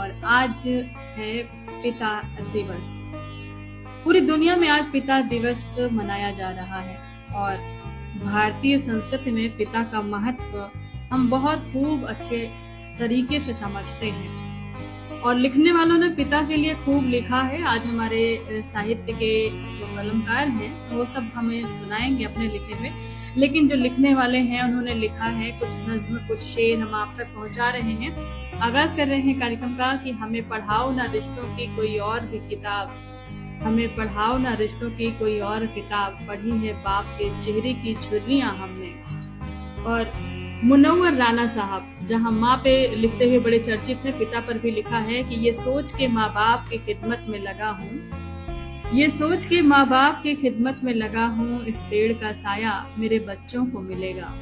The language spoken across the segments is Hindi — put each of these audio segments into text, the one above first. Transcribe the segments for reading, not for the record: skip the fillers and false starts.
और आज है पिता दिवस। पूरी दुनिया में आज पिता दिवस मनाया जा रहा है और भारतीय संस्कृति में पिता का महत्व हम बहुत खूब अच्छे तरीके से समझते हैं और लिखने वालों ने पिता के लिए खूब लिखा है। आज हमारे साहित्य के जो कलमकार हैं वो सब हमें सुनाएंगे अपने लिखे हुए, लेकिन जो लिखने वाले हैं उन्होंने लिखा है कुछ नज्म, कुछ शेर हम आप तक पहुंचा रहे हैं। आगाज कर रहे हैं कार्यक्रम का कि हमें पढ़ाओ ना रिश्तों की कोई और भी किताब, हमें पढ़ाओ ना रिश्तों की कोई और किताब, पढ़ी है बाप के चेहरे की झुर्रियां हमने। और मुनव्वर राना साहब जहां माँ पे लिखते हुए बड़े चर्चित हैं, पिता पर भी लिखा है कि ये सोच के माँ बाप की खिदमत में लगा हूँ, ये सोच के माँ बाप की खिदमत में लगा हूँ, इस पेड़ का साया मेरे बच्चों को मिलेगा।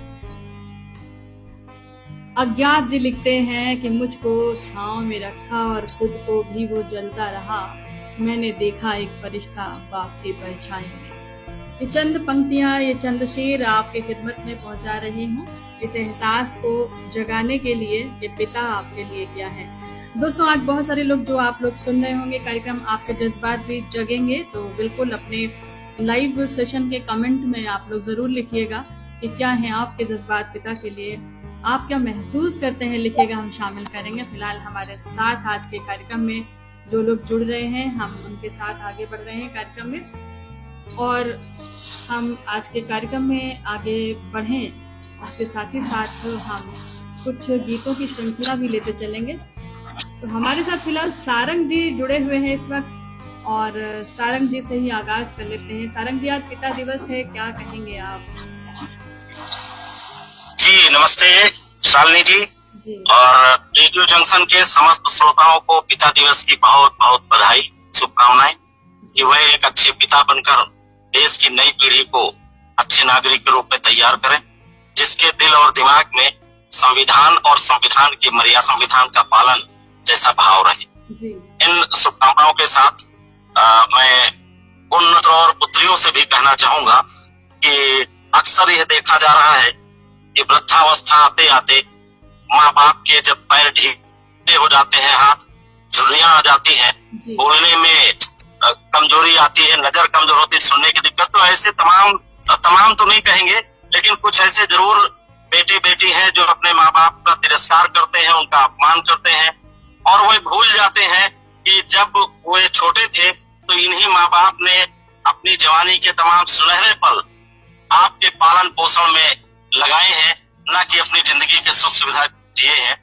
अज्ञात जी लिखते हैं कि मुझको छांव में रखा और खुद को भी वो जलता रहा, मैंने देखा एक फरिश्ता बाप की परछाई में। ये चंद पंक्तियां, ये चंद शेर आपके खिदमत में पहुंचा रही हूँ, इस एहसास को जगाने के लिए ये पिता आपके लिए क्या है। दोस्तों, आज बहुत सारे लोग जो आप लोग सुन रहे होंगे कार्यक्रम, आपके जज्बात भी जगेंगे, तो बिल्कुल अपने लाइव सेशन के कमेंट में आप लोग जरूर लिखिएगा कि क्या है आपके जज्बात पिता के लिए, आप क्या महसूस करते हैं, लिखिएगा, हम शामिल करेंगे। फिलहाल हमारे साथ आज के कार्यक्रम में जो लोग जुड़ रहे हैं, हम उनके साथ आगे बढ़ रहे हैं कार्यक्रम में, और हम आज के कार्यक्रम में आगे बढ़ें उसके साथ ही साथ हम कुछ गीतों की श्रृंखला भी लेते चलेंगे। तो हमारे साथ फिलहाल सारंग जी जुड़े हुए हैं इस वक्त, और सारंग जी से ही आगाज कर लेते हैं। सारंग जी, आज पिता दिवस है, क्या कहेंगे आप? जी नमस्ते शालिनी जी, और रेडियो जंक्शन के समस्त श्रोताओं को पिता दिवस की बहुत बहुत बधाई, शुभकामनाएं कि वह एक अच्छे पिता बनकर देश की नई पीढ़ी को अच्छे नागरिक के रूप में तैयार करें, जिसके दिल और दिमाग में संविधान और संविधान की मर्यादा, संविधान का पालन जैसा भाव रहे। इन शुभकामनाओं के साथ मैं उन पुत्र और पुत्रियों से भी कहना चाहूंगा कि अक्सर यह देखा जा रहा है कि वृद्धावस्था आते आते माँ बाप के जब पैर ढीले हो जाते हैं, हाथ झुर्रियां आ जाती हैं, बोलने में कमजोरी आती है, नजर कमजोर होती है, सुनने की दिक्कत, तो ऐसे तमाम तो नहीं कहेंगे, लेकिन कुछ ऐसे जरूर बेटे बेटी हैं जो अपने माँ बाप का तिरस्कार करते हैं, उनका अपमान करते हैं, और वे भूल जाते हैं कि जब वे छोटे थे तो इन्हीं माँ बाप ने अपनी जवानी के तमाम सुनहरे पल आपके पालन पोषण में लगाए हैं, न कि अपनी जिंदगी के सुख सुविधा दिए हैं,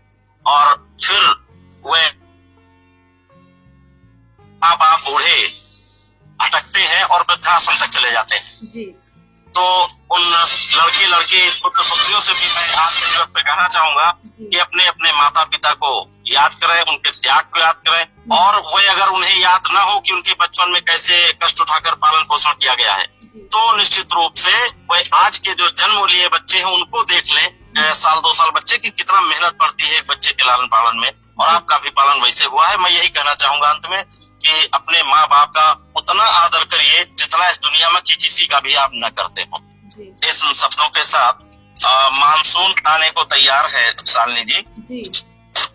और फिर वे माँ बाप बूढ़े अटकते हैं और वृद्धाश्रम तक चले जाते हैं। जी। तो उन लड़की पुत्र पुत्रियों से भी मैं आज के वक्त पे कहना चाहूंगा कि अपने अपने माता पिता को याद करें, उनके त्याग को याद करें, और वे अगर उन्हें याद ना हो कि उनके बचपन में कैसे कष्ट उठाकर पालन पोषण किया गया है, तो निश्चित रूप से वे आज के जो जन्म लिए बच्चे हैं उनको देख लें, साल 2 साल बच्चे की कितना मेहनत पड़ती है एक बच्चे के लालन पालन में, और आपका भी पालन वैसे हुआ है। मैं यही कहना चाहूंगा अंत में कि अपने माँ बाप का उतना आदर करिए जितना इस दुनिया में किसी का भी आप न करते हो। इस शब्दों के साथ मानसून आने को तैयार है शालिनी जी,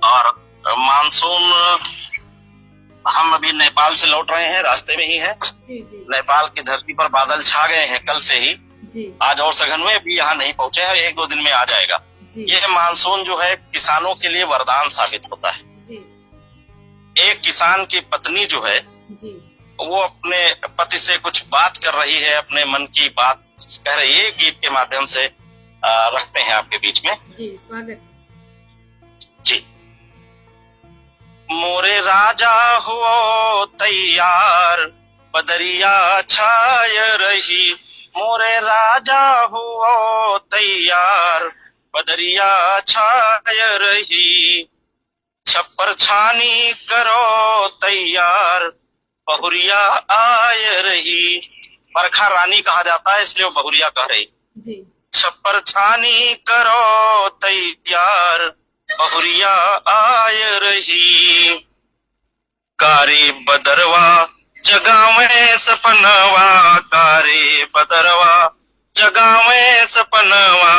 और मानसून हम अभी नेपाल से लौट रहे हैं, रास्ते में ही है। नेपाल की धरती पर बादल छा गए हैं कल से ही, आज और सघन में भी यहाँ नहीं पहुंचे हैं, 1-2 दिन में आ जाएगा। ये मानसून जो है किसानों के लिए वरदान साबित होता है। एक किसान की पत्नी जो है वो अपने पति से कुछ बात कर रही है, अपने मन की बात कह रही है, गीत के माध्यम से रखते हैं आपके बीच में। जी, स्वागत जी। मोरे राजा हो तैयार, बदरिया छाय रही, मोरे राजा हो तैयार, बदरिया छाय रही, छप्पर छानी करो तैयार, बहुरिया आय रही। बरखा रानी कहा जाता है इसलिए वो बहुरिया कह रही। छप्पर छानी करो तैयार, बहुरिया आय रही, कारे बदरवा जगावे सपनवा, कारे बदरवा जगावे सपनवा,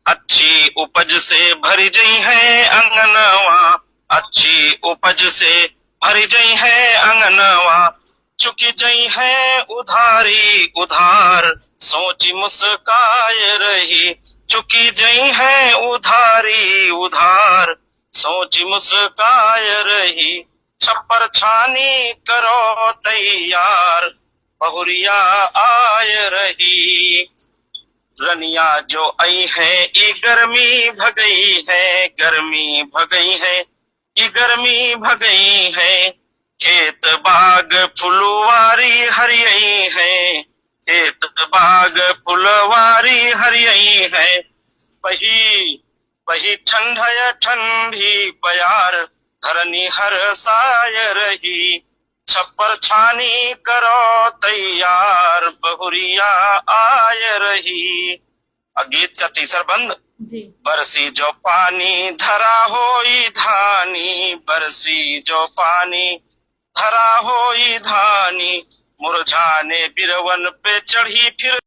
अच्छी उपज से भरी जई है अंगनवा, अच्छी उपज से भरी जई है अंगनवा, चुकी जई है उधारी उधार, सोची मुस्काए रही, चुकी जई है उधारी उधार, सोची मुस्काए रही। छप्पर छानी करो तैयार, बहुरिया आय रही। रनिया जो आई है ई गर्मी भगई है, गर्मी भगई है, ई गर्मी भगई है। खेत बाग फुलवारी हरियई है, खेत बाग फुलवारी हरियई है। वही ठंडय ठंडी प्यार, धरनी हर साय रही। छप्पर छानी करो तैयार, बहुरिया आय रही। गीत का तीसरा बंद जी। बरसी जो पानी धरा होई धानी, बरसी जो पानी धरा होई धानी, मुरझाने बिरवन पे चढ़ी फिर।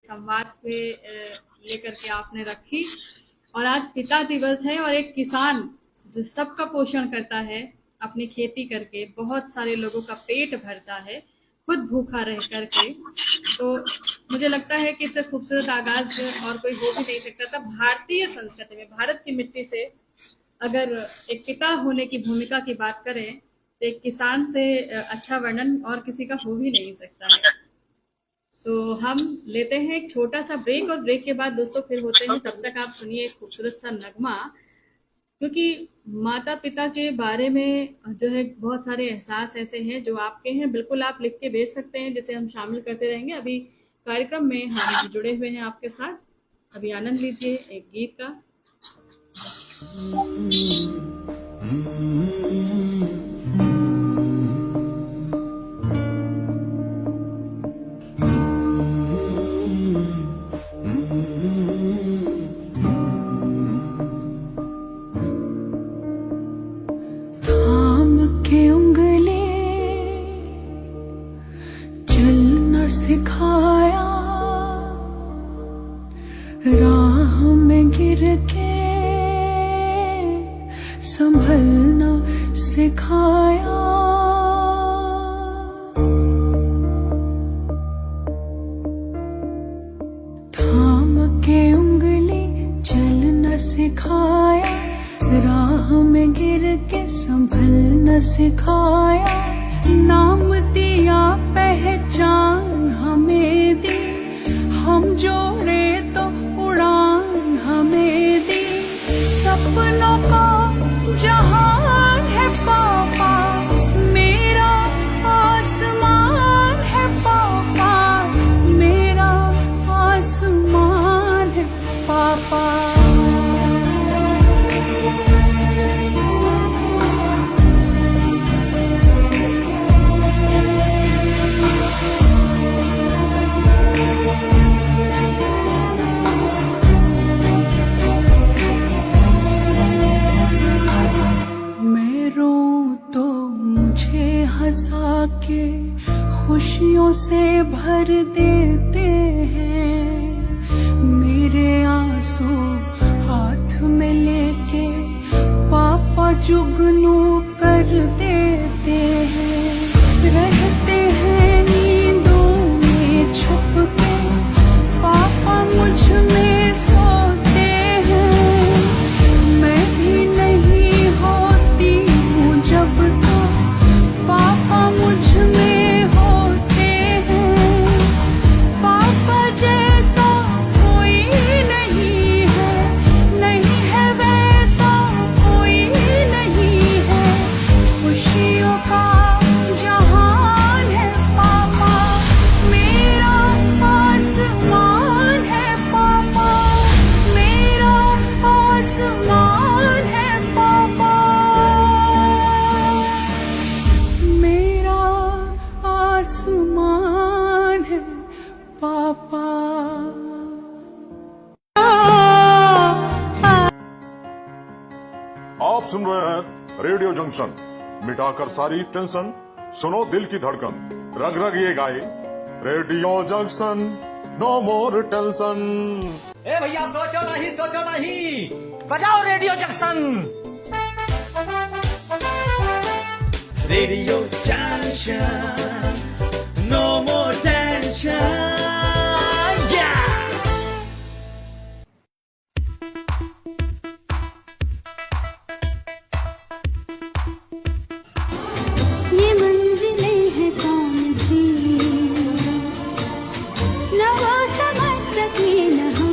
संवाद पे लेकर के आपने रखी। और आज पिता दिवस है और एक किसान जो सबका पोषण करता है अपनी खेती करके, बहुत सारे लोगों का पेट भरता है खुद भूखा रह करके, तो मुझे लगता है कि इससे खूबसूरत आगाज और कोई हो भी नहीं सकता था। भारतीय संस्कृति में, भारत की मिट्टी से अगर एक पिता होने की भूमिका की बात करें तो एक किसान से अच्छा वर्णन और किसी का हो भी नहीं सकता है। तो हम लेते हैं एक छोटा सा ब्रेक और ब्रेक के बाद दोस्तों फिर होते हैं। तब तक आप सुनिए एक खूबसूरत सा नगमा, क्योंकि माता पिता के बारे में जो है बहुत सारे एहसास ऐसे हैं जो आपके हैं, बिल्कुल आप लिख के भेज सकते हैं, जिसे हम शामिल करते रहेंगे। अभी कार्यक्रम में हम जुड़े हुए हैं आपके साथ, अभी आनंद लीजिए एक गीत का। सिखाया राह में गिर के संभलना सिखाया, थाम के उंगली चलना सिखाया, राह में गिर के संभलना सिखाया। नाम दिया पहचान हमें दी, हम जोड़े तो उड़ान हमें दी। सपनों का जहान है पापा, मेरा आसमान है पापा, मेरा आसमान है पापा। हंसा के खुशियों से भर देते हैं, मेरे आंसू हाथ में लेके पापा जुगनू कर देते हैं। रहते हैं नींदों में छुप के, पापा मुझ में सोते हैं। मैं भी नहीं होती हूँ जब तो पापा मुझ में होते हैं। पापा जैसा कोई नहीं है, नहीं है वैसा कोई नहीं है। खुशियों का जहान है पापा, मेरा आसमान है पापा, मेरा आसमान है पापा, मेरा आसमान है पापा। आप सुन रहे हैं रेडियो जंक्शन, मिटाकर सारी टेंशन, सुनो दिल की धड़कन, रग रग ये गाए radio junction. No more tension. ए भैया सोचो नहीं बजाओ radio junction. Radio junction, no more tension. ये मंजिलें हैं कौन सी, न वो समझ सके न हम।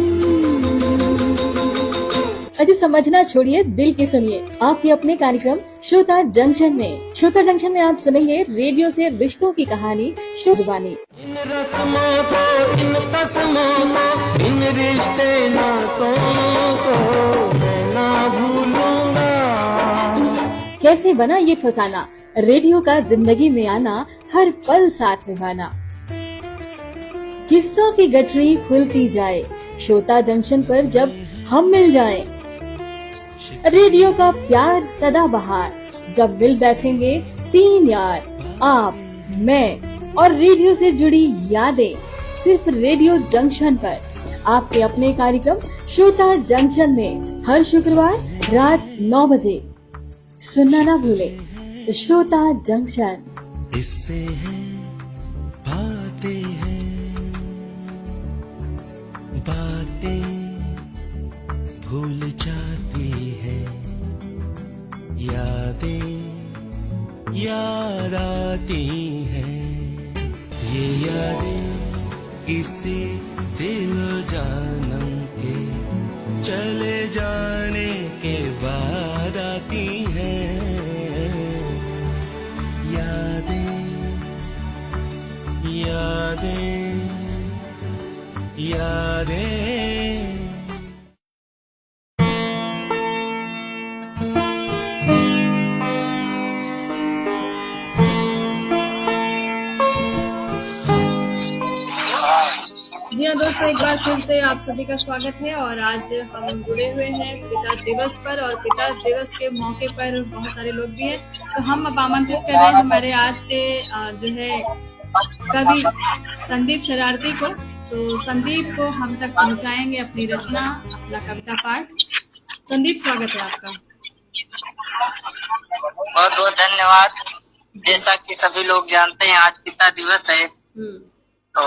अजी समझना छोड़िए, दिल की सुनिए आपके अपने कार्यक्रम श्रोता जंक्शन में। श्रोता जंक्शन में आप सुनेंगे रेडियो से रिश्तों की कहानी, शुभवानी। इन रस्मों को, इन कस्मों को, इन रिश्ते नातों को मैं ना भूलूंगा। कैसे बना ये फसाना, रेडियो का जिंदगी में आना, हर पल साथ निभाना। किस्सों की गठरी खुलती जाए, श्रोता जंक्शन पर जब हम मिल जाएं। रेडियो का प्यार सदा बहार, जब मिल बैठेंगे तीन यार, आप, मैं और रेडियो से जुड़ी यादें, सिर्फ रेडियो जंक्शन पर। आपके अपने कार्यक्रम श्रोता जंक्शन में हर शुक्रवार रात 9 बजे सुनना ना भूले। श्रोता जंक्शन। इससे है बातें हैं, बातें भूल जाती है, यादें याद आती हैं। ये यादें किसी दिल जानम के चले जाने के बाद आती हैं। यादें यादें यादें। जी हाँ दोस्तों, एक बार फिर से आप सभी का स्वागत है। और आज हम जुड़े हुए हैं पिता दिवस पर, और पिता दिवस के मौके पर बहुत सारे लोग भी हैं। तो हम अब आमंत्रित कर रहे हैं हमारे आज के जो है कवि संदीप शरारती को। तो संदीप को हम तक पहुंचाएंगे अपनी रचना, अपना कविता पाठ। संदीप, स्वागत है आपका। बहुत बहुत धन्यवाद। जैसा कि सभी लोग जानते हैं आज पिता दिवस है, तो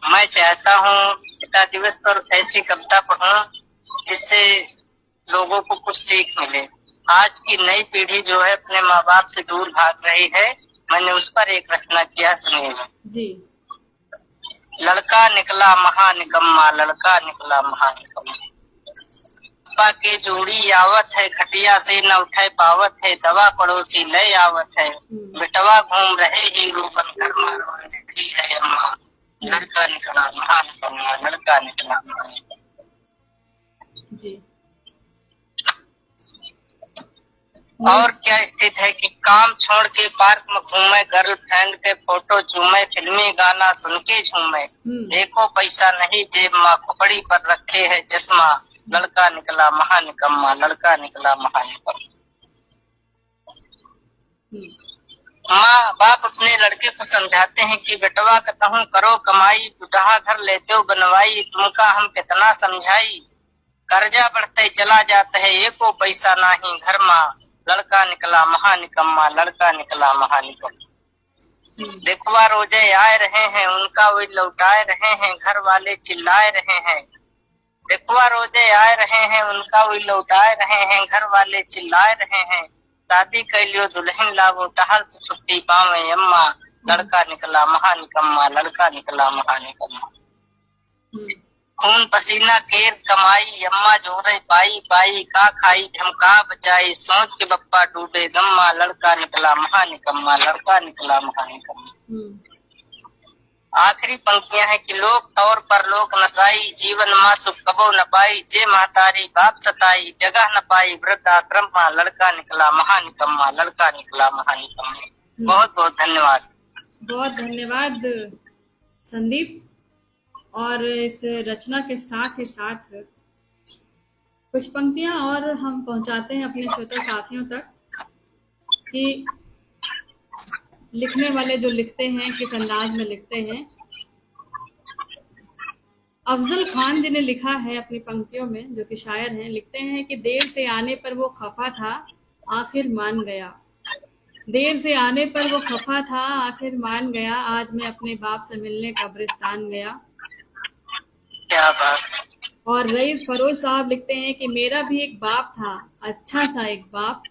मैं चाहता हूँ पिता दिवस पर ऐसी कविता पढ़ूं जिससे लोगों को कुछ सीख मिले। आज की नई पीढ़ी जो है अपने माँ बाप से दूर भाग रही है, मैंने उस पर एक रचना किया, सुनिएगा जी। लड़का निकला महानिकम्मा, लड़का निकला महानिकम्मा। पापा के जोड़ी आवत है, खटिया से न उठे पावत है, दवा पड़ोसी ले आवत है, बेटवा घूम रहे हीरो बनकर मारो है अम्मा। लड़का निकला महानिकम्मा, लड़का निकला महानिकम्मा जी। और क्या स्थिति है कि काम छोड़ के पार्क में घूमे, गर्लफ्रेंड के फोटो चूमे, फिल्मी गाना सुन के झूमे, देखो पैसा नहीं जेब में, खोपड़ी पर रखे है चश्मा, लड़का निकला महानिकम्मा, लड़का निकला महानिकम्मा। माँ बाप अपने लड़के को समझाते हैं कि बेटवा कहूँ करो कमाई, बुढ़ा घर लेते हो बनवाई, तुमका हम कितना समझाई, कर्जा बढ़ते चला जाता है, एको पैसा नहीं घर माँ, लड़का निकला महानिकम्मा, लड़का निकला महानिकम्मा। देखवा रोजे आए रहे हैं, उनका वही लौटाए रहे हैं, घर वाले चिल्लाए रहे हैं। देखवा रोजे आए रहे हैं, उनका वही लौटाए रहे हैं, घर वाले चिल्लाए रहे हैं। शादी कैलियो दुल्हन लावो, टहल से छुट्टी पावे अम्मा, लड़का निकला महानिकम्मा, लड़का निकला महानिकम्मा। खून पसीना केर कमाई, अम्मा जोरे पाई पाई, का खाई हम का बचाई, सोच के बप्पा डूबे गम्मा, लड़का निकला महानिकम्मा, लड़का निकला महानिकम्मा। आखिरी पंक्तियां हैं कि लोग तौर पर लोग नसाई, जीवन माँ सुख कबो न पाई, जे महतारी बाप सताई, जगह न पाई वृद्धाश्रम माँ, लड़का निकला महानिकम्मा, लड़का निकला महानिकम्मा। बहुत बहुत धन्यवाद। बहुत धन्यवाद संदीप। और इस रचना के साथ ही साथ कुछ पंक्तियां और हम पहुंचाते हैं अपने श्रोता साथियों तक कि लिखने वाले जो लिखते हैं किस अंदाज में लिखते हैं। अफजल खान जी ने लिखा है अपनी पंक्तियों में, जो कि शायर हैं, लिखते हैं कि देर से आने पर वो खफा था, आखिर मान गया। देर से आने पर वो खफा था, आखिर मान गया। आज मैं अपने बाप से मिलने कब्रिस्तान गया। क्या बात। और रईस फरोज साहब लिखते हैं कि मेरा भी एक बाप था, अच्छा सा एक बाप,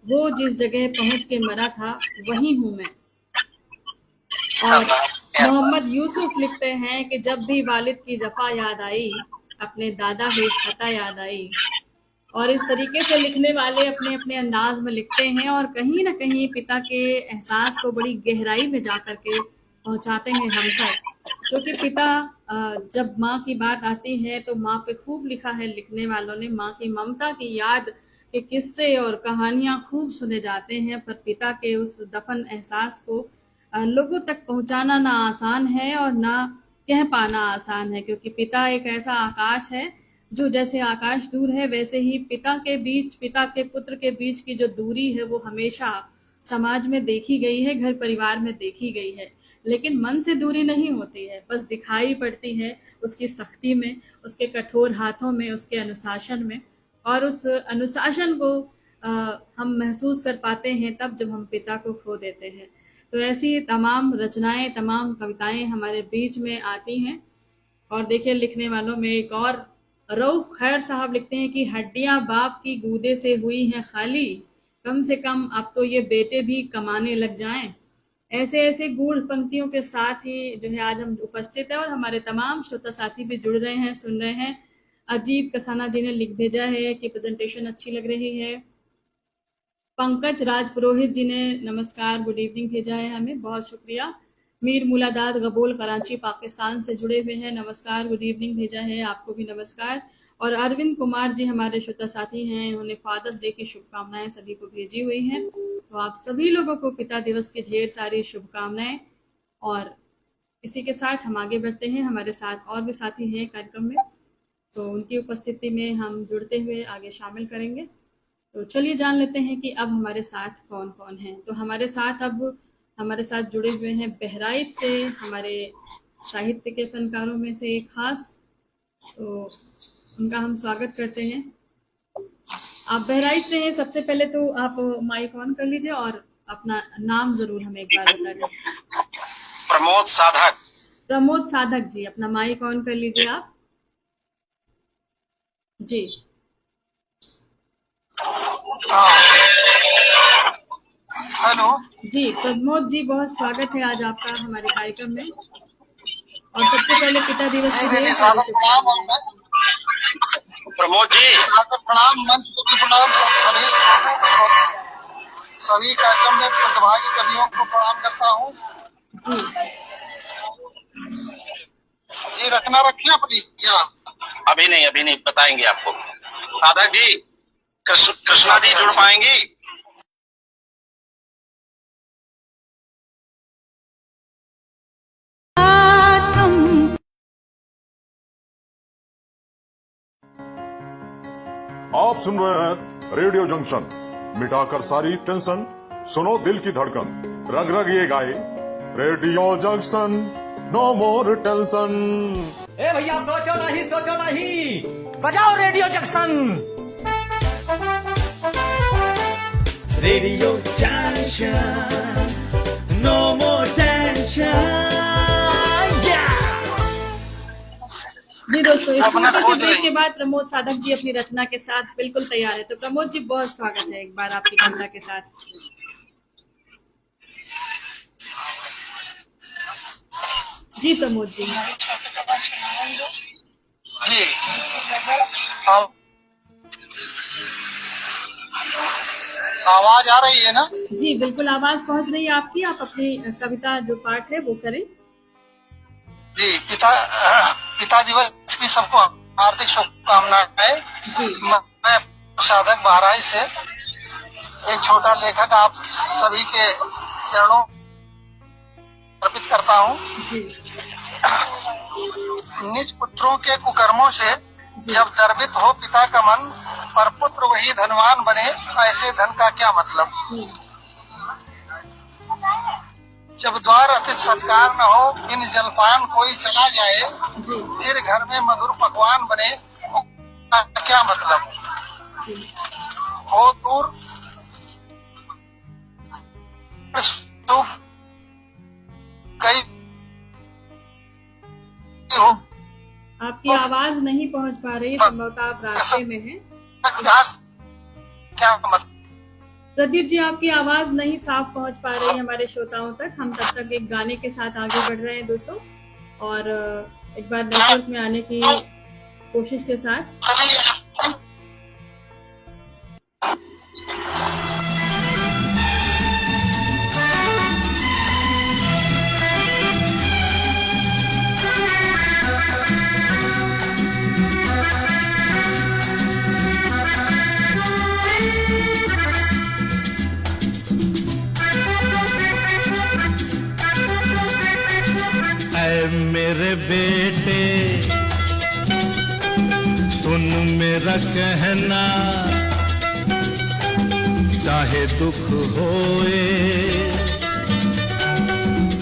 वो जिस जगह पहुंच के मरा था वही हूं मैं। और मोहम्मद यूसुफ लिखते हैं कि जब भी वालिद की जफा याद आई, अपने दादा की खता याद आई। और इस तरीके से लिखने वाले अपने अपने अंदाज में लिखते हैं और कहीं ना कहीं पिता के एहसास को बड़ी गहराई में जा करके पहुंचाते हैं हम तक। क्योंकि पिता, जब माँ की बात आती है तो माँ पे खूब लिखा है लिखने वालों ने। माँ की ममता की याद के किस्से और कहानियां खूब सुने जाते हैं, पर पिता के उस दफन एहसास को लोगों तक पहुंचाना ना आसान है और ना कह पाना आसान है। क्योंकि पिता एक ऐसा आकाश है जो जैसे आकाश दूर है, वैसे ही पिता के पुत्र के बीच की जो दूरी है वो हमेशा समाज में देखी गई है, घर परिवार में देखी गई है। लेकिन मन से दूरी नहीं होती है, बस दिखाई पड़ती है उसकी सख्ती में, उसके कठोर हाथों में, उसके अनुशासन में। और उस अनुशासन को हम महसूस कर पाते हैं तब जब हम पिता को खो देते हैं। तो ऐसी तमाम रचनाएं, तमाम कविताएं हमारे बीच में आती हैं। और देखिए लिखने वालों में एक और रऊफ खैर साहब लिखते हैं कि हड्डियां बाप की गूदे से हुई हैं खाली, कम से कम अब तो ये बेटे भी कमाने लग जाएं। ऐसे ऐसे गूढ़ पंक्तियों के साथ ही जो है आज हम उपस्थित है और हमारे तमाम श्रोता साथी भी जुड़ रहे हैं, सुन रहे हैं। अजीत कसाना जी ने लिख भेजा है कि प्रेजेंटेशन अच्छी लग रही है। पंकज राज पुरोहित जी ने नमस्कार, गुड इवनिंग भेजा है हमें, बहुत शुक्रिया। मीर मुलादाद गबोल कराची पाकिस्तान से जुड़े हुए हैं, नमस्कार, गुड इवनिंग भेजा है, आपको भी नमस्कार। और अरविंद कुमार जी हमारे श्रोता साथी हैं, उन्होंने फादर्स डे की शुभकामनाएं सभी को भेजी हुई हैं। तो आप सभी लोगों को पिता दिवस की ढेर सारी शुभकामनाएं। और इसी के साथ हम आगे बढ़ते हैं, हमारे साथ और भी साथी हैं कार्यक्रम में, तो उनकी उपस्थिति में हम जुड़ते हुए आगे शामिल करेंगे। तो चलिए जान लेते हैं कि अब हमारे साथ कौन कौन हैं। तो हमारे साथ जुड़े हुए हैं बहराइच से हमारे साहित्य के फनकारों में से एक खास, तो उनका हम स्वागत करते हैं। आप बहराइच से हैं, सबसे पहले तो आप माइक ऑन कर लीजिए और अपना नाम जरूर हमें एक बार बता दें। प्रमोद साधक जी, अपना माइक ऑन कर लीजिए आप जी। हेलो जी प्रमोद जी, बहुत स्वागत है आज आपका हमारे कार्यक्रम में। और सबसे पहले पिता दिवस की ढेर सारी शुभकामनाएं। प्रमोद जी प्रणाम, मंच को प्रणाम, सभी कार्यक्रम में प्रतिभागी कवियों को प्रणाम करता हूँ। ये रखना रखिए अपनी क्या? अभी नहीं बताएंगे आपको। साधक जी, कृष्णा जी जुड़ पाएंगी? आप सुन रहे हैं रेडियो जंक्शन, मिटाकर सारी टेंशन, सुनो दिल की धड़कन, रग रग ये गाए radio junction, no more tension. ए भैया सोचो नहीं, बजाओ radio junction. Radio junction, no more tension. जी दोस्तों, इस छोटे से ब्रेक के बाद प्रमोद साधक जी अपनी रचना के साथ बिल्कुल तैयार है। तो प्रमोद जी, बहुत स्वागत है एक बार आपकी कविता के साथ। जी प्रमोद जी। जी आवाज आ रही है ना? जी बिल्कुल, आवाज पहुंच रही है आपकी। आप अपनी कविता जो पाठ है वो करें। जी, पिता दिवस की सबको हार्दिक शुभकामनाएं। मैं साधक बहराइच से एक छोटा लेखक आप सभी के चरणों अर्पित करता हूँ। निज पुत्रों के कुकर्मों से जब गर्वित हो पिता का मन, पर पुत्र वही धनवान बने, ऐसे धन का क्या मतलब। जब द्वार अतिथि सत्कार न हो, बिन जलपान कोई चला जाए, फिर घर में मधुर पकवान बने, क्या मतलब? हो दूर कई हो, आपकी आवाज नहीं पहुंच पा रही, संभवतः आप रास्ते में हैं। क्या मतलब? प्रदीप जी, आपकी आवाज नहीं साफ पहुंच पा रही हमारे श्रोताओं तक। हम तब तक एक गाने के साथ आगे बढ़ रहे हैं दोस्तों, और एक बार नेटवर्क में आने की कोशिश के साथ। मेरे बेटे सुन मेरा कहना, चाहे दुख होए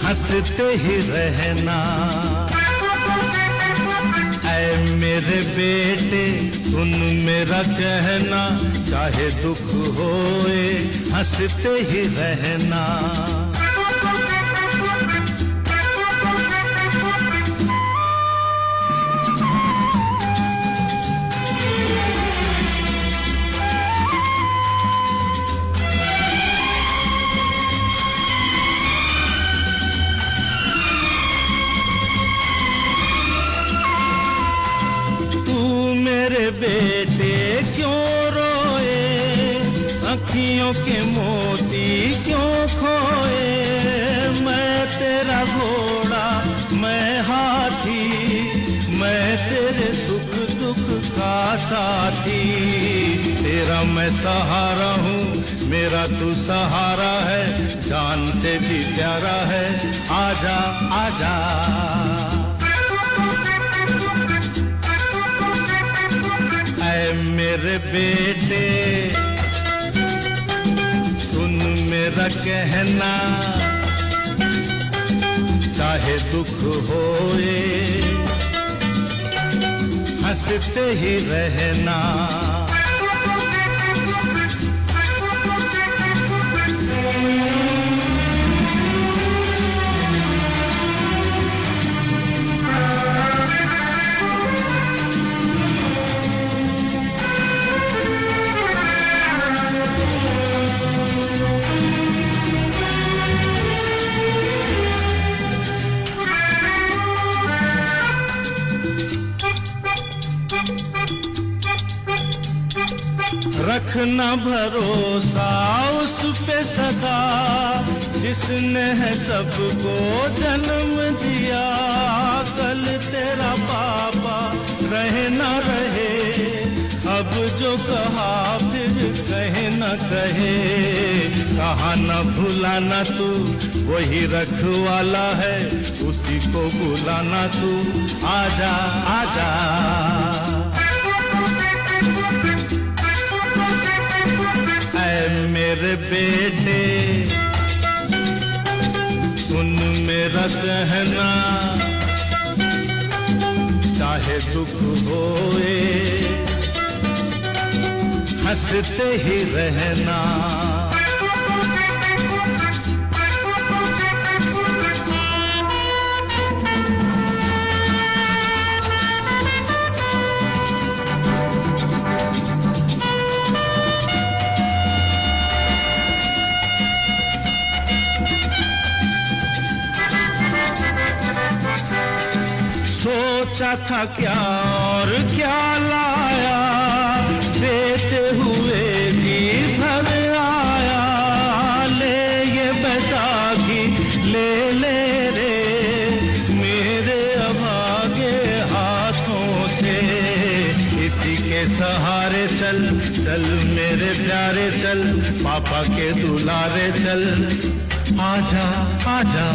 हंसते ही रहना। ऐ मेरे बेटे सुन मेरा कहना, चाहे दुख होए हंसते ही रहना। मेरे बेटे क्यों रोए, अखियों के मोती क्यों खोए। मैं तेरा घोड़ा मैं हाथी, मैं तेरे सुख दुख का साथी। तेरा मैं सहारा हूँ, मेरा तू सहारा है, जान से भी प्यारा है। आजा आजा मेरे बेटे सुन मेरा कहना, चाहे दुख होए हंसते ही रहना। रखना भरोसा उस पे सदा, जिसने है सबको जन्म दिया। कल तेरा पापा रहे न रहे, अब जो कहा फिर कहे न कहे। कहा न भुलाना तू, वही रखवाला है, उसी को बुलाना तू। आजा आजा मेरे बेटे सुन मेरा कहना, चाहे दुख होए हंसते ही रहना। सोचा था क्या और क्या लाया, देते हुए जी भर आया। ले ये बैसाखी ले ले रे, मेरे अभागे हाथों से। इसी के सहारे चल चल मेरे प्यारे चल, पापा के दुलारे चल। आजा आजा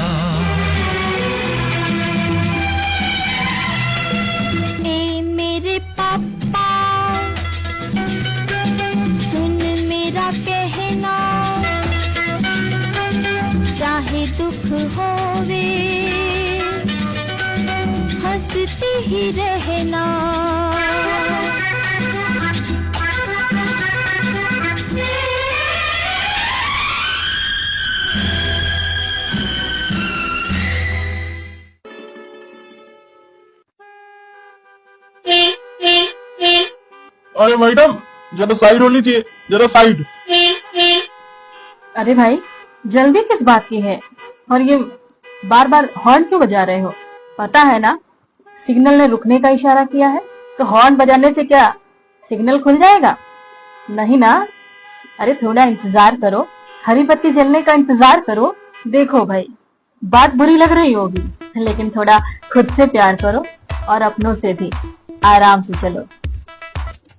पापा सुन मेरा कहना, चाहे दुख होवे हंसते ही रहना। अरे मैडम जरा साइड हो लीजिए, जरा साइड। अरे भाई जल्दी किस बात की है और ये बार बार हॉर्न क्यों बजा रहे हो? पता है ना सिग्नल ने रुकने का इशारा किया है, तो हॉर्न बजाने से क्या सिग्नल खुल जाएगा? नहीं ना। अरे थोड़ा इंतजार करो, हरी बत्ती जलने का इंतजार करो। देखो भाई बात बुरी लग रही होगी लेकिन थोड़ा खुद से प्यार करो और अपनों से भी। आराम से चलो।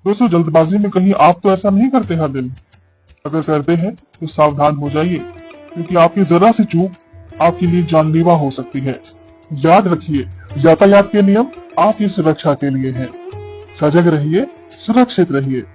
दोस्तों जल्दबाजी में कहीं आप तो ऐसा नहीं करते हर दिन? अगर करते हैं तो सावधान हो जाइए, क्योंकि आपकी जरा सी चूक आपके लिए जानलेवा हो सकती है। याद रखिए यातायात के नियम आपकी सुरक्षा के लिए हैं। सजग रहिए, सुरक्षित रहिए।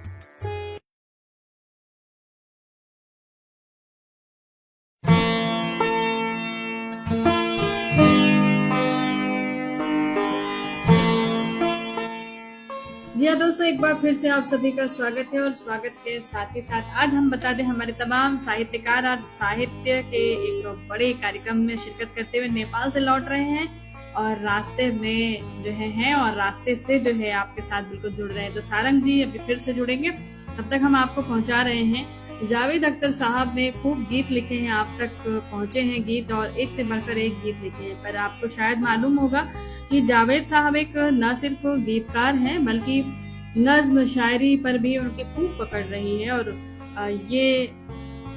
जी हाँ दोस्तों, एक बार फिर से आप सभी का स्वागत है और स्वागत के साथ ही साथ आज हम बता दें हमारे तमाम साहित्यकार आज साहित्य के एक बड़े कार्यक्रम में शिरकत करते हुए नेपाल से लौट रहे हैं और रास्ते में जो है और रास्ते से जो है आपके साथ बिल्कुल जुड़ रहे हैं। तो सारंग जी अभी फिर से जुड़ेंगे, तब तक हम आपको पहुंचा रहे हैं। जावेद अख्तर साहब ने खूब गीत लिखे हैं, आप तक पहुंचे हैं गीत और एक से बढ़कर एक गीत लिखे हैं। पर आपको शायद मालूम होगा कि जावेद साहब एक न सिर्फ गीतकार हैं बल्कि नज्म शायरी पर भी उनकी खूब पकड़ रही है और ये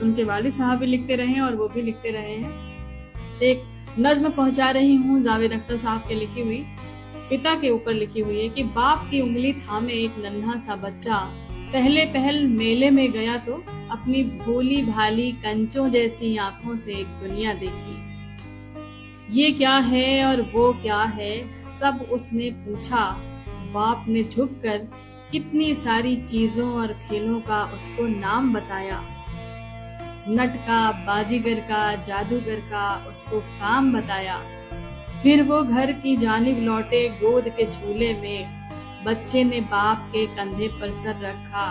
उनके वालिद साहब भी लिखते रहे हैं और वो भी लिखते रहे हैं। एक नज्म पहुंचा रही हूँ जावेद अख्तर साहब के लिखी हुई, पिता के ऊपर लिखी हुई है कि बाप की उंगली थामे एक नन्हा सा बच्चा पहले पहल मेले में गया तो अपनी भोली भाली कंचों जैसी आंखों से एक दुनिया देखी। ये क्या है और वो क्या है सब उसने पूछा, बाप ने झुककर कितनी सारी चीजों और खेलों का उसको नाम बताया। नट का, बाजीगर का, जादूगर का उसको काम बताया। फिर वो घर की जानिब लौटे गोद के झूले में, बच्चे ने बाप के कंधे पर सर रखा।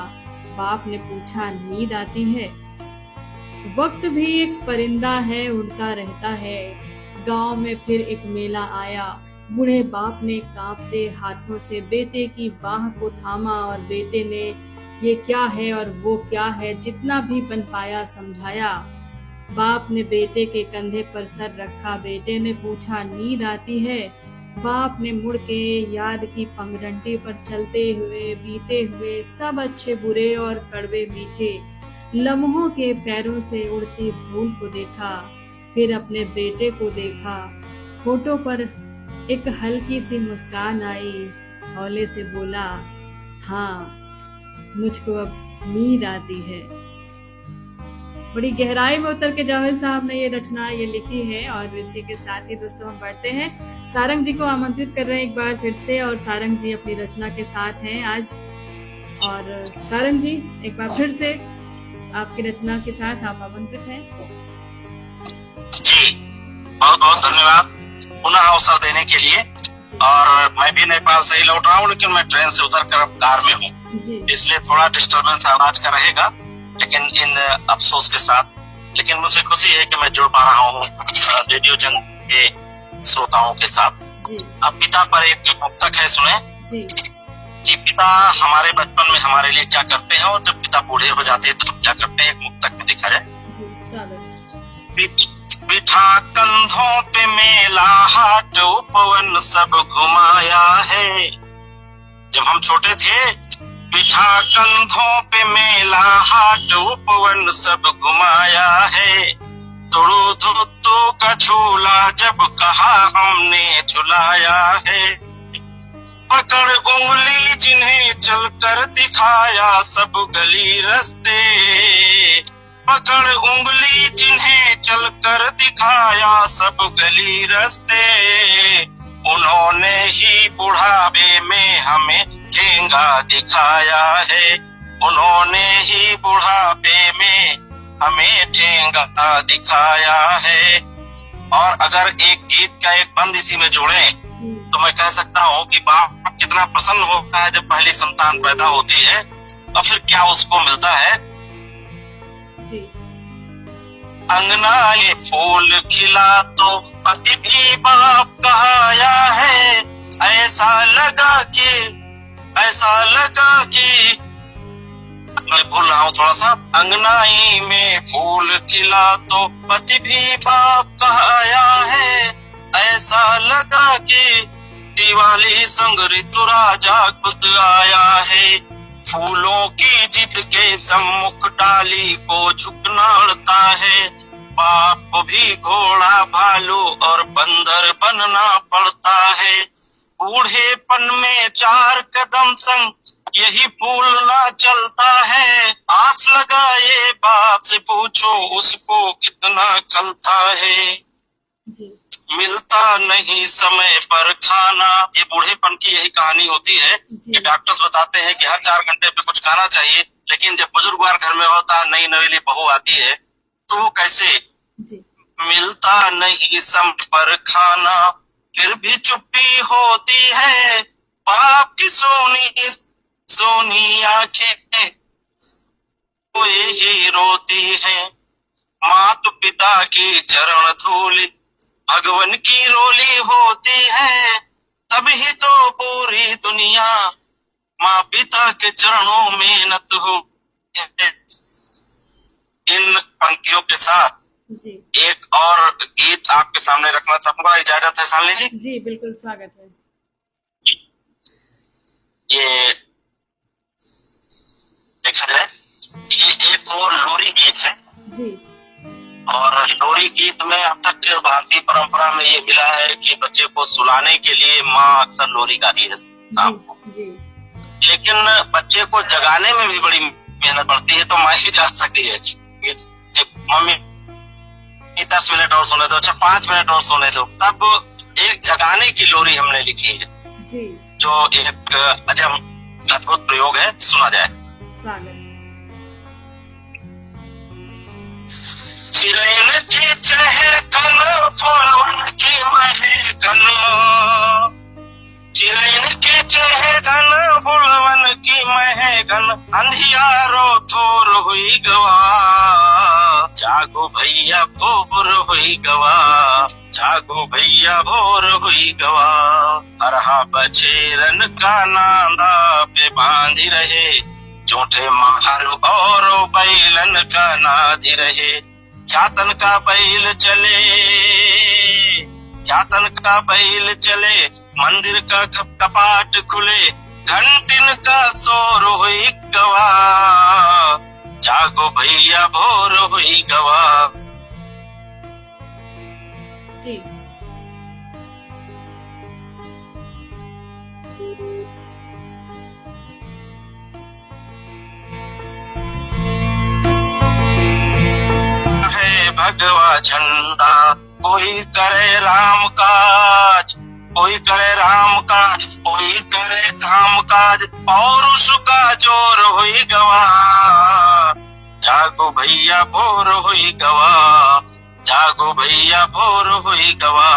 बाप ने पूछा नींद आती है? वक्त भी एक परिंदा है उड़ता रहता है। गांव में फिर एक मेला आया, बूढ़े बाप ने कांपते हाथों से बेटे की बाह को थामा और बेटे ने ये क्या है और वो क्या है जितना भी बन पाया समझाया। बाप ने बेटे के कंधे पर सर रखा, बेटे ने पूछा नींद आती है? बाप ने मुड़ के याद की पगडंडी पर चलते हुए बीते हुए सब अच्छे बुरे और कड़वे मीठे लम्हों के पैरों से उड़ती धूल को देखा। फिर अपने बेटे को देखा, होठों पर एक हल्की सी मुस्कान आई, हौले से बोला हाँ मुझको अब नींद आती है। बड़ी गहराई में उतर के जावेद साहब ने ये रचना ये लिखी है और इसी के साथ ही दोस्तों हम बढ़ते हैं, सारंग जी को आमंत्रित कर रहे हैं एक बार फिर से और सारंग जी अपनी रचना के साथ हैं आज। और सारंग जी एक बार फिर से आपकी रचना के साथ आप आमंत्रित हैं। जी बहुत बहुत धन्यवाद पुनः अवसर देने के लिए। और मैं भी नेपाल से ही लौट रहा हूँ, लेकिन मैं ट्रेन से उतर कर अब कार में हूँ, इसलिए थोड़ा डिस्टर्बेंस आवाज का रहेगा, लेकिन इन अफसोस के साथ। लेकिन मुझे खुशी है कि मैं जुड़ पा रहा हूँ रेडियो जंग के श्रोताओं के साथ। अब पिता पर एक मुक्तक है, सुने कि पिता हमारे बचपन में हमारे लिए क्या करते हैं और जब पिता बूढ़े हो जाते हैं तो क्या करते हैं। एक मुक्तक में दिखा है, बिठा कंधों पे मेला हाट उपवन सब घुमाया है। जब हम छोटे थे, बिठा कंधों पे मेला हाट उपवन सब घुमाया है। तुड़ू धुत्तू का झूला जब कहा हमने झुलाया है। पकड़ उंगली जिन्हें चलकर दिखाया सब गली रस्ते, पकड़ उंगली जिन्हें चलकर दिखाया सब गली रस्ते। उन्होंने ही बुढ़ापे में हमें ठेंगा दिखाया है। उन्होंने ही बुढ़ापे में हमें ठेंगा दिखाया है। और अगर एक गीत का एक बंद इसी में जोड़े तो मैं कह सकता हूँ कि बाप कितना प्रसन्न होता है जब पहली संतान पैदा होती है, और फिर क्या उसको मिलता है। जी। अंगना ये फूल खिला तो पति भी बाप कहाया है, ऐसा लगा कि मैं भूल रहा हूँ थोड़ा सा। अंगनाई में फूल खिला तो पति भी बाप कहाया है, ऐसा लगा कि दिवाली संग ऋतु राजा खुद आया है। फूलों की जिद के सम्मुख डाली को झुकना अड़ता है, बाप को भी घोड़ा भालू और बंदर बनना पड़ता है। बूढ़ेपन में 4 कदम संग यही भूलना चलता है, आस लगाए बाप से पूछो उसको कितना खलता है। जी। मिलता नहीं समय पर खाना, ये बूढ़ेपन की यही कहानी होती है कि डॉक्टर्स बताते हैं कि हर 4 घंटे पे कुछ खाना चाहिए, लेकिन जब बुजुर्गवार घर में होता, नई नवेली बहू आती है तो वो कैसे। मिलता नहीं समय पर खाना, फिर भी चुप्पी होती है, बाप की सोनी आंखें वो ही रोती है। माता पिता की चरण धूली भगवान की रोली होती है, तभी तो पूरी दुनिया माँ पिता के चरणों में नत हो। इन पंक्तियों के साथ जी। एक और गीत आपके सामने रखना चाहूंगा, इजाजत है शालिनी जी? जी बिल्कुल, स्वागत है। ये देखा जाए, ये एक और लोरी गीत है जी। और लोरी गीत में अब तक भारतीय परंपरा में ये मिला है कि बच्चे को सुलाने के लिए माँ अक्सर लोरी गाती है जी। लेकिन बच्चे को जगाने में भी बड़ी मेहनत पड़ती है, तो माँ ही जाग सकती है। मम्मी 10 मिनट और सोने दो, अच्छा 5 मिनट और सोने दो। तब एक जगाने की लोरी हमने लिखी है जी। जो एक अजब अद्भुत प्रयोग है, सुना जाए। स्वागत। चिरैन की चहकन फूलन की महकन, चिरैन की चहकन फूलन की महकन, अंधियारो थोर हुई गवा, जागो भैया भोर हुई गवा, जागो भैया भोर हुई गवा। हरहा बछेरन का नांदा पे बांधी रहे, चोटे माहर और बैलन का नादी रहे। ख्यातन का बैल चले, ख्यातन का बैल चले, मंदिर का कपाट खुले, घंटिन का शोर हुई गवा, जागो भैया भोर हुई गवा। जी। भगवा झंडा कोई करे राम काज, कोई करे राम काज, कोई करे काम काज, पौरुष का जोर हुई गवा, जागो भैया भोर हुई गवा, जागो भैया भोर हुई गवा।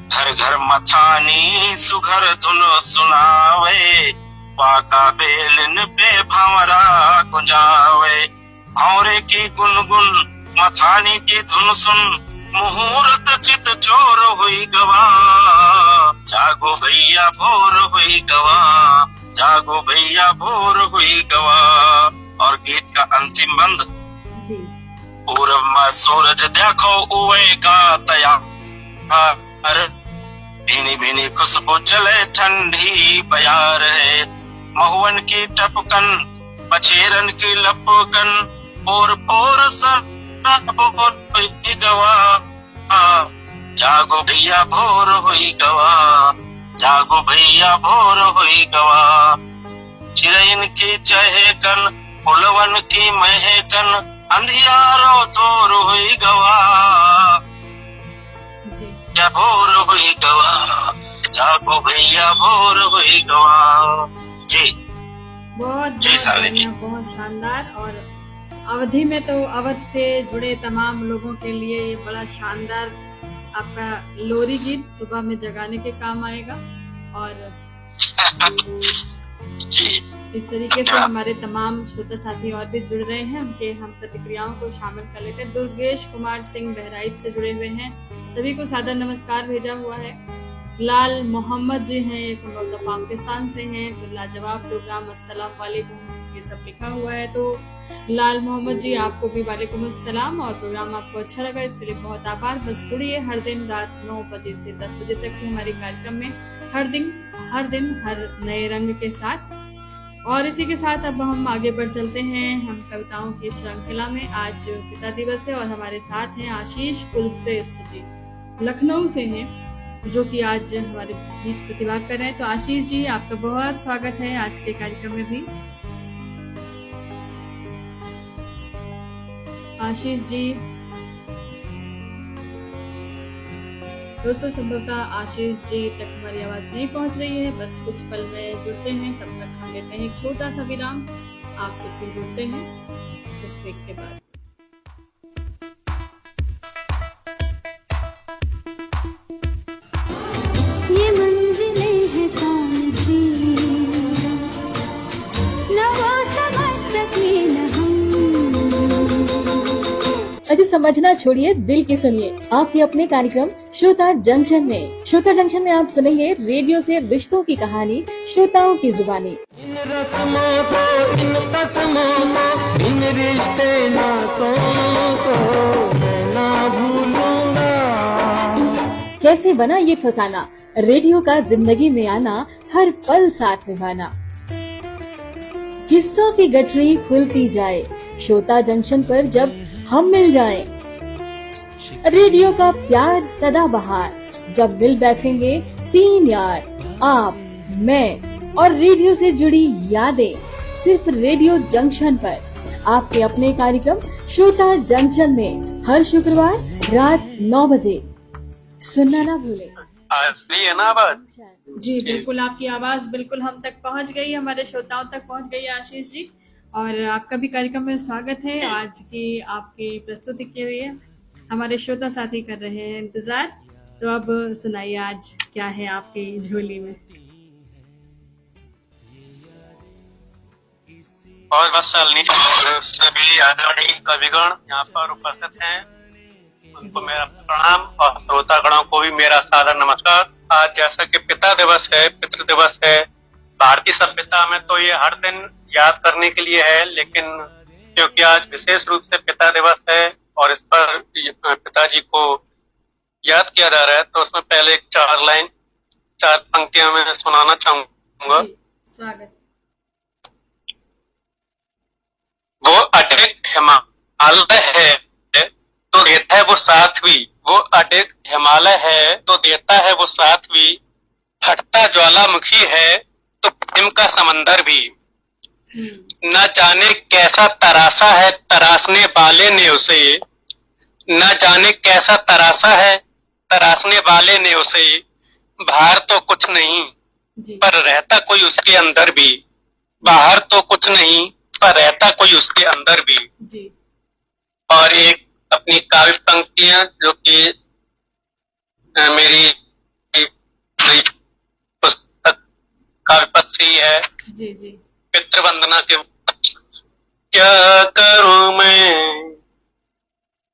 घर घर मथानी सुघर धुन सुनावे, पाका बेलन पे भंवरा गुंजावे। भंवरे की गुनगुन मथानी की धुन सुन, मुहूर्त चित चोर हुई गवा, जागो भैया भोर हुई गवा, जागो भैया भोर हुई गवा। और गीत का अंतिम बंद। पूरब में सूरज देखो उवे का तैयार, भीनी भीनी खुशबू चले ठंडी बयार है। महुवन की टपकन बछेरन की लपकन, पोर पोर सर हुई गवा, जागो भैया भोर हुई गवा, जागो भैया भोर हुई गवा। चिरैन की चहकन फुलवन की महकन, अंधियारो थोर हुई गवा, या भोर हुई गवा, जागो भैया भोर हुई गवा। जी बहुत जी साली, बहुत शानदार। और अवधि में तो अवध से जुड़े तमाम लोगों के लिए ये बड़ा शानदार आपका लोरी गीत सुबह में जगाने के काम आएगा। और इस तरीके से हमारे तमाम श्रोता साथी और भी जुड़ रहे हैं, हम प्रतिक्रियाओं को शामिल कर लेते हैं। दुर्गेश कुमार सिंह बहराइच से जुड़े हुए हैं, सभी को सादर नमस्कार भेजा हुआ है। लाल मोहम्मद जी हैं, ये संभवतः पाकिस्तान से हैं। फिर लाजवाब प्रोग्राम, अस्सलाम वालेकुम, ये सब लिखा हुआ है। तो लाल मोहम्मद जी, आपको भी वालेकुम अस्सलाम, और प्रोग्राम आपको अच्छा लगा इसके लिए बहुत आभार। बस जुड़िए हर दिन रात 9 बजे से 10 बजे तक की हमारे कार्यक्रम में, हर दिन हर नए रंग के साथ। और इसी के साथ अब हम आगे बढ़ चलते हैं हम कविताओं की श्रृंखला में। आज पिता दिवस है और हमारे साथ हैं आशीष कुलश्रेष्ठ जी, लखनऊ से हैं, जो कि आज हमारे बीच प्रतिभाग कर रहे हैं। तो आशीष जी, आपका बहुत स्वागत है आज के कार्यक्रम में भी। आशीष जी, दोस्तों संभवतः आशीष जी तक हमारी आवाज नहीं पहुंच रही है, बस कुछ पल में जुड़ते हैं, तब तक हम लेते हैं एक छोटा सा विराम, आपसे फिर जुड़ते हैं इस ब्रेक के बाद। ये मंजिलें हैं कौन सी, न वो समझ सके न हम। अजी समझना छोड़िए, दिल की सुनिए, आपके अपने कार्यक्रम श्रोता जंक्शन में। श्रोता जंक्शन में आप सुनेंगे रेडियो से रिश्तों की कहानी, श्रोताओं की जुबानी। इन रस्मों को, इन कसमों को, इन रिश्ते नातों को मैं ना भूलूंगा। कैसे बना ये फसाना, रेडियो का जिंदगी में आना, हर पल साथ निभाना। किस्सों की गठरी खुलती जाए, श्रोता जंक्शन पर जब हम मिल जाएं। रेडियो का प्यार सदा बहार, जब मिल बैठेंगे 3 यार, आप, मैं और रेडियो से जुड़ी यादें, सिर्फ रेडियो जंक्शन पर। आपके अपने कार्यक्रम श्रोता जंक्शन में हर शुक्रवार रात 9 बजे सुनना ना भूलें। है ना आवाज? जी बिल्कुल, आपकी आवाज बिल्कुल हम तक पहुंच गई, हमारे श्रोताओं तक पहुंच गई है आशीष जी, और आपका भी कार्यक्रम में स्वागत है। आज की आपकी प्रस्तुति के लिए हमारे श्रोता साथी कर रहे हैं इंतजार, तो अब सुनाइए आज क्या है आपकी झोली में। और बस सभी आदरणीय कविगण यहाँ पर उपस्थित हैं, उनको मेरा प्रणाम, और श्रोतागणों को भी मेरा सादर नमस्कार। आज जैसा कि पिता दिवस है, पितृ दिवस है, भारतीय सभ्यता में तो ये हर दिन याद करने के लिए है, लेकिन क्योंकि आज विशेष रूप से पिता दिवस है और इस पर पिताजी को याद किया जा रहा है, तो उसमें पहले एक 4 पंक्तियां मैं सुनाना चाहूंगा। स्वागत। वो अटक हिमालय है तो देता है वो साथ भी, वो अटक हिमालय है तो देता है वो साथ भी, फटता ज्वालामुखी है तो प्रेम का समंदर भी। न जाने कैसा तरासा है तरासने वाले ने उसे, न जाने कैसा तरासा है तरासने वाले ने उसे, बाहर तो कुछ नहीं पर रहता कोई उसके अंदर भी, बाहर तो कुछ नहीं पर रहता कोई उसके अंदर भी। और एक अपनी काव्य पंक्तियां जो कि मेरी पुस्तक काव्यपद से ही है, पितृवंदना के। क्या करूं मैं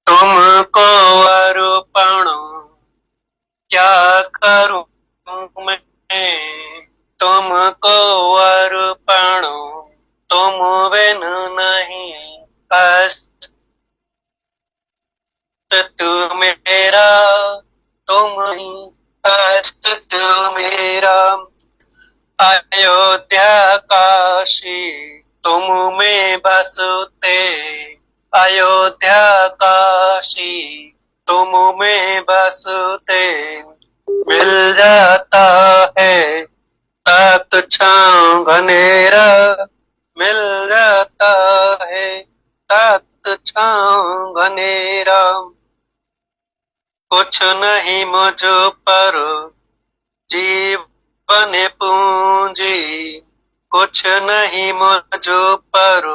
तुमको अर्पण, क्या करूं मैं तुमको अर्पण, तुम बिन नहीं कष्ट तू मेरा, तुम ही कष्ट तू मेरा। अयोध्या काशी तुम में बसते, अयोध्या काशी तुम में बसते, मिल जाता है तख्त छांव घनेरा, मिल जाता है तख्त छांव घनेरा। कुछ नहीं मुझ पर जीवन पूंजी, कुछ नहीं मुझ पर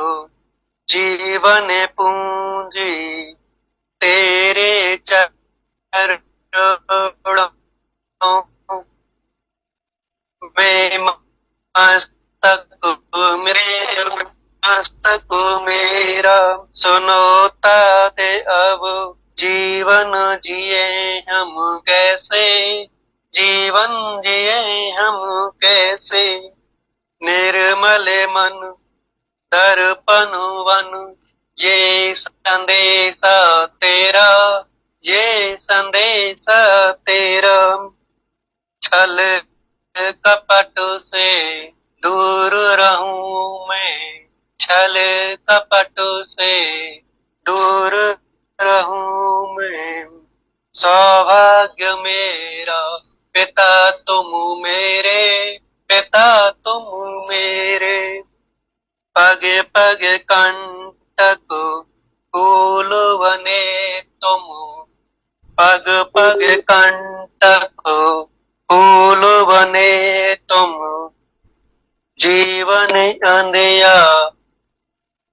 जीवन पूंजी, तेरे चरणों मस्तक मेरा सुनोता दे अब जीवन जिए हम कैसे, जीवन जिए हम कैसे। निर्मल मन दर्पण वन ये संदेशा तेरा, ये संदेशा तेरा। छल कपट से दूर रहूं मैं, छल कपट से दूर रहूं मैं। सौभाग्य मेरा पिता तुम मेरे, पिता तुम मेरे। पग पग कंटक फूल बने तुम, पग पग कंटक फूल बने तुम। जीवन अंधिया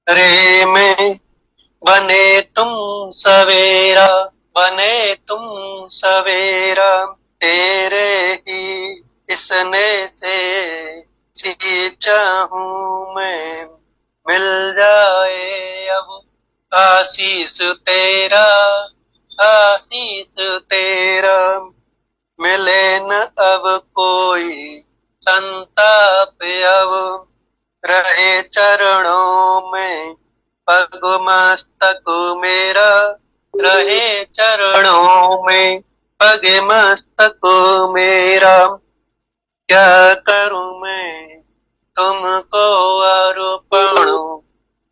रे में बने तुम सवेरा, बने तुम सवेरा। तेरे ही स्नेह से सींचा हूँ मैं, मिल जाए अब आशीष तेरा, आशीष तेरा। मिले न अब कोई संताप अब, रहे चरणों में पग मस्तक मेरा, रहे चरणों में पग मस्तक मेरा। क्या करूं मैं तुमको अर्पण,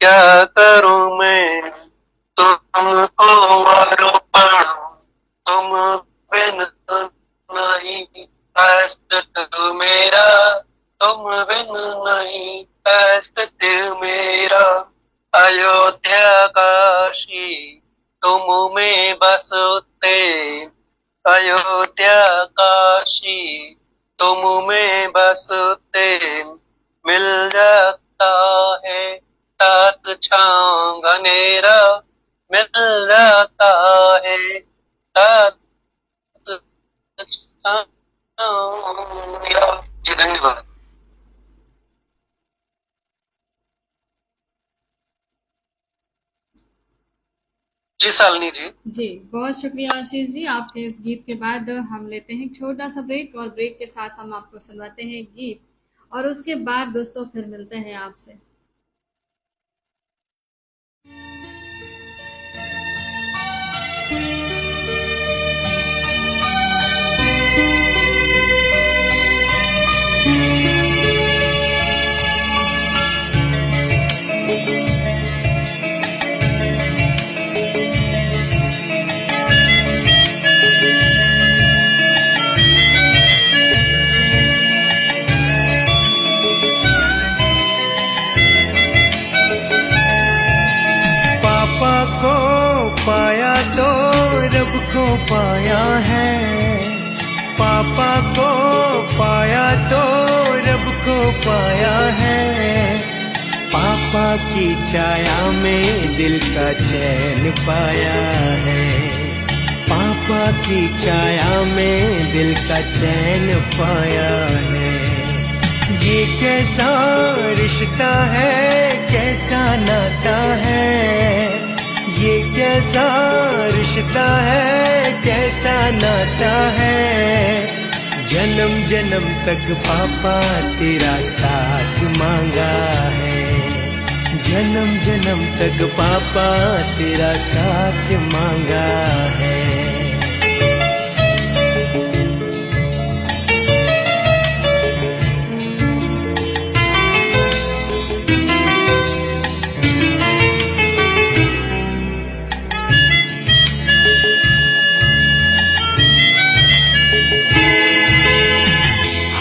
क्या करूं मैं तुमको अर्पण। तुम बिन नहीं कष्ट मेरा, तुम बिन नहीं कष्ट मेरा। अयोध्या काशी तुम में बसते, अयोध्या काशी तुम में बसते। मिल जाता है तात छांव घनेरा, मिल जाता है तात जी। धन्यवाद जी। शालिनी जी जी बहुत शुक्रिया आशीष जी। आपके इस गीत के बाद हम लेते हैं एक छोटा सा ब्रेक, और ब्रेक के साथ हम आपको सुनवाते हैं एक गीत, और उसके बाद दोस्तों फिर मिलते हैं आपसे। पाया तो रब को पाया है, पापा को पाया तो रब को पाया है। पापा की छाया में दिल का चैन पाया है, पापा की छाया में दिल का चैन पाया है। ये कैसा रिश्ता है, कैसा नाता है, ये कैसा रिश्ता है, कैसा नाता है। जन्म जन्म तक पापा तेरा साथ मांगा है, जन्म जन्म तक पापा तेरा साथ मांगा है।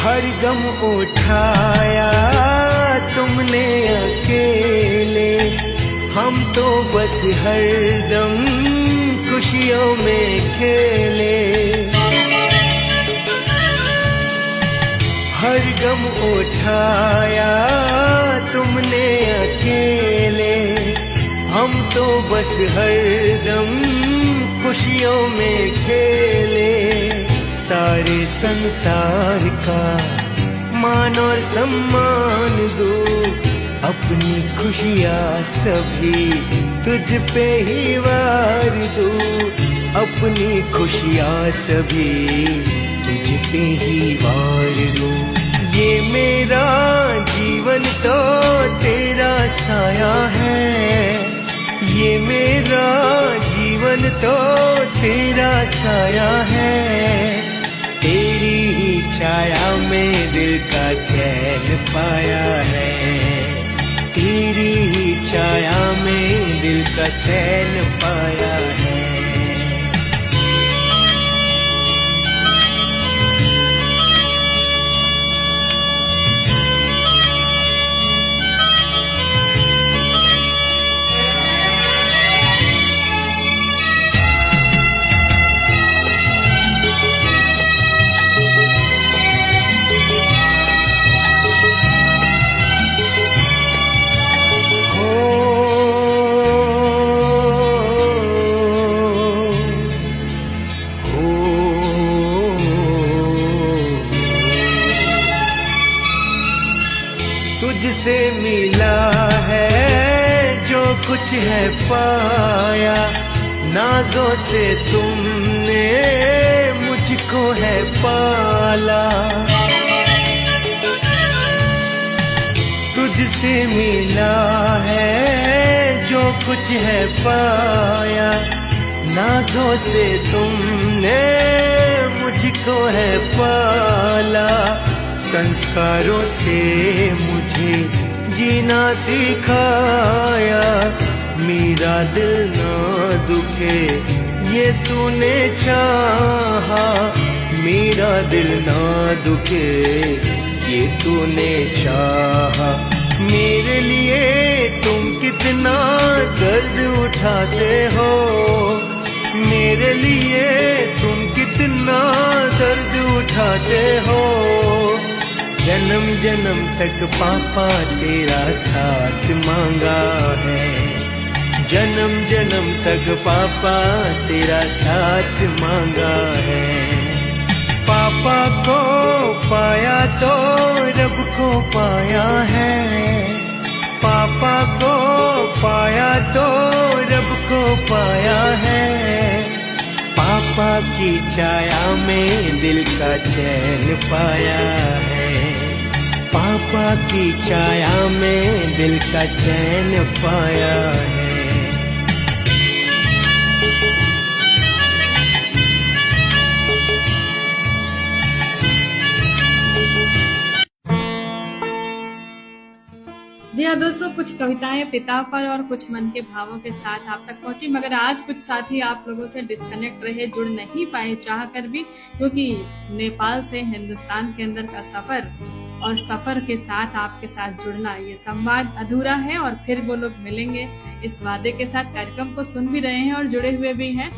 हर गम उठाया तुमने अकेले, हम तो बस हरदम खुशियों में खेले। हर गम उठाया तुमने अकेले, हम तो बस हरदम खुशियों में खेले। सारे संसार का मान और सम्मान दूं, अपनी खुशियाँ सभी तुझ पे ही वार दूं, अपनी खुशियाँ सभी तुझ पे ही वार दूं। ये मेरा जीवन तो तेरा साया है, ये मेरा जीवन तो तेरा साया है, तेरी ही छाया में दिल का चैन पाया है, तेरी ही छाया में दिल का चैन पाया है। तुझसे मिला है जो कुछ है पाया, नाजों से तुमने मुझको है पाला। तुझसे मिला है जो कुछ है पाया, नाजों से तुमने मुझको है पाला। संस्कारों से मुझे जीना सिखाया, मेरा दिल ना दुखे ये तूने चाहा, मेरा दिल ना दुखे ये तूने चाहा। मेरे लिए तुम कितना दर्द उठाते हो, मेरे लिए तुम कितना दर्द उठाते हो। जन्म जन्म तक पापा तेरा साथ मांगा है, जन्म जन्म तक पापा तेरा साथ मांगा है। पापा को पाया तो रब को पाया है, पापा को पाया तो रब को पाया है। पापा की छाया में दिल का चैन पाया है, पापा की छाया में दिल का चैन पाया है। जी हाँ दोस्तों, कुछ कविताएं पिता पर और कुछ मन के भावों के साथ आप तक पहुंची, मगर आज कुछ साथी आप लोगों से डिस्कनेक्ट रहे, जुड़ नहीं पाए चाह कर भी, क्योंकि नेपाल से हिंदुस्तान के अंदर का सफर और सफर के साथ आपके साथ जुड़ना, ये संवाद अधूरा है। और फिर वो लोग मिलेंगे इस वादे के साथ। कार्यक्रम को सुन भी रहे हैं और जुड़े हुए भी हैं,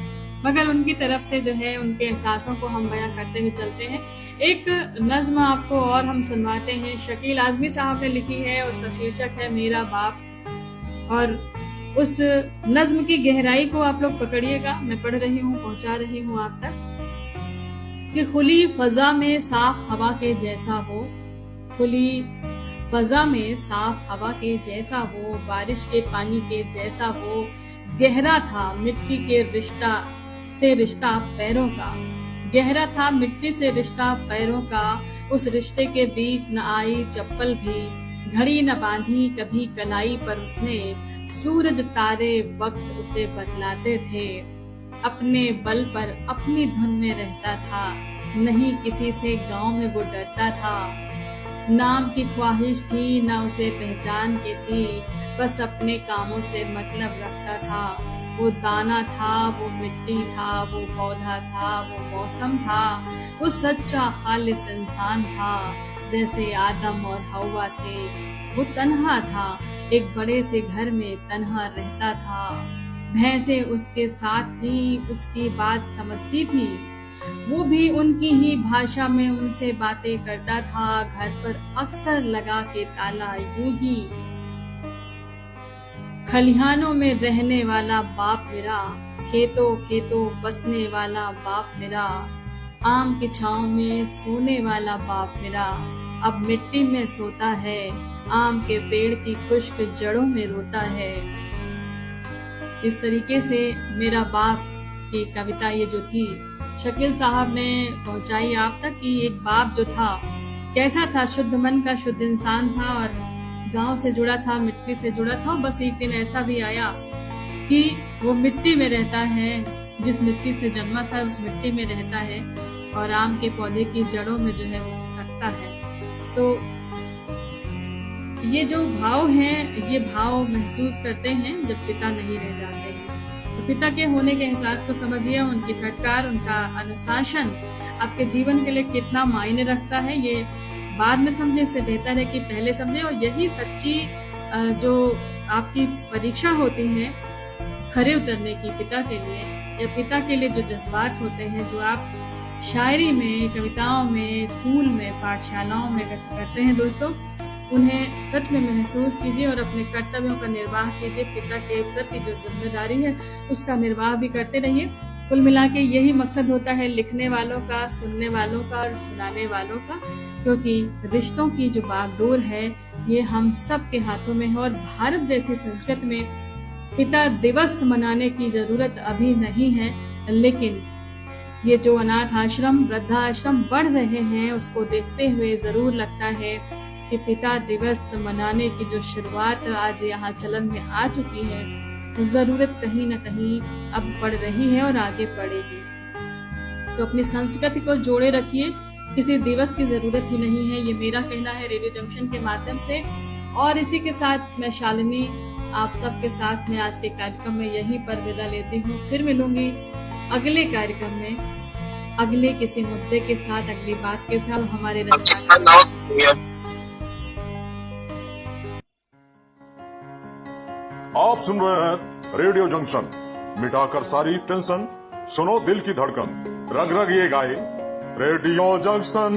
मगर उनकी तरफ से जो है उनके एहसासों को हम बयां करते हुए चलते हैं। एक नज्म आपको और हम सुनवाते हैं, शकील आजमी साहब ने लिखी है, उसका शीर्षक है मेरा बाप। और उस नज्म की गहराई को आप लोग पकड़िएगा, मैं पढ़ रही हूँ, पहुंचा रही हूँ आप तक। कि खुली फजा में साफ हवा के जैसा हो, खुली फजा में साफ हवा के जैसा हो, बारिश के पानी के जैसा हो, गहरा था मिट्टी के रिश्ता से रिश्ता पैरों का, गहरा था मिट्टी से रिश्ता पैरों का। उस रिश्ते के बीच न आई चप्पल भी, घड़ी न बांधी कभी कलाई पर उसने। सूरज तारे वक्त उसे बतलाते थे, अपने बल पर अपनी धुन में रहता था। नहीं किसी से गांव में वो डरता था, नाम की ख्वाहिश थी न उसे पहचान की थी, बस अपने कामों से मतलब रखता था। वो दाना था, वो मिट्टी था, वो पौधा था, वो मौसम था, वो सच्चा खालिस इंसान था, जैसे आदम और हवा थे। वो तन्हा था, एक बड़े से घर में तन्हा रहता था। भैंसें उसके साथ थी, उसकी बात समझती थी, वो भी उनकी ही भाषा में उनसे बातें करता था। घर पर अक्सर लगा के ताला यूं ही, खलिहानों में रहने वाला बाप मेरा, खेतों खेतों बसने वाला बाप मेरा, आम की छांव में सोने वाला बाप मेरा, अब मिट्टी में सोता है, आम के पेड़ की खुश्क जड़ों में रोता है। इस तरीके से मेरा बाप की कविता ये जो थी शकील साहब ने पहुंचाई आप तक कि एक बाप जो था कैसा था, शुद्ध मन का शुद्ध इंसान था और गांव से जुड़ा था, मिट्टी से जुड़ा था। बस एक दिन ऐसा भी आया कि वो मिट्टी में रहता है, जिस मिट्टी से जन्मा था उस मिट्टी में रहता है और आम के पौधे की जड़ों में जो है वो सिसकता है। तो ये जो भाव हैं, ये भाव महसूस करते हैं जब पिता नहीं रह जाते हैं। तो पिता के होने के एहसास को समझिए, उनकी फटकार, उनका अनुशासन आपके जीवन के लिए कितना मायने रखता है, ये बाद में समझे इससे बेहतर है कि पहले समझे। और यही सच्ची जो आपकी परीक्षा होती है खरे उतरने की पिता के लिए, या पिता के लिए जो जज्बात होते हैं जो आप शायरी में, कविताओं में, स्कूल में, पाठशालाओं में व्यक्त करते हैं दोस्तों, उन्हें सच में महसूस कीजिए और अपने कर्तव्यों का निर्वाह कीजिए। पिता के प्रति जो जिम्मेदारी है उसका निर्वाह भी करते रहिए। कुल मिला के यही मकसद होता है लिखने वालों का, सुनने वालों का और सुनाने वालों का, क्योंकि रिश्तों की जो बागडोर है ये हम सब के हाथों में है। और भारत जैसी संस्कृति में पिता दिवस मनाने की जरूरत अभी नहीं है, लेकिन ये जो अनाथ आश्रम, वृद्धाश्रम बढ़ रहे हैं उसको देखते हुए जरूर लगता है कि पिता दिवस मनाने की जो शुरुआत आज यहाँ चलन में आ चुकी है, जरूरत कहीं न कहीं अब बढ़ रही है और आगे बढ़ेगी। तो अपनी संस्कृति को जोड़े रखिए, किसी दिवस की जरूरत ही नहीं है, ये मेरा कहना है रेडियो जंक्शन के माध्यम से। और इसी के साथ मैं शालिनी आप सबके साथ में आज के कार्यक्रम में यहीं पर विदा लेती हूँ। फिर मिलूंगी अगले कार्यक्रम में, अगले किसी मुद्दे के साथ, अगली बात के साथ। हमारे आप सुन रहे हैं रेडियो जंक्शन, मिटाकर सारी टेंशन, सुनो दिल की धड़कन, रग रग ये गाए radio junction,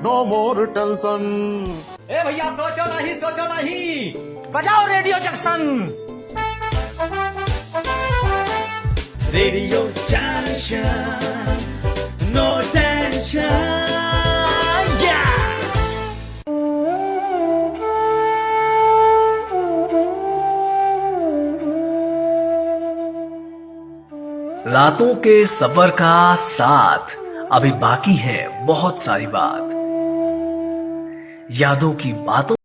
no more tension. ए भैया सोचो नहीं, बजाओ radio junction. Radio junction, no tension. रातों के सफर का साथ अभी बाकी है बहुत सारी बात, यादों की बातों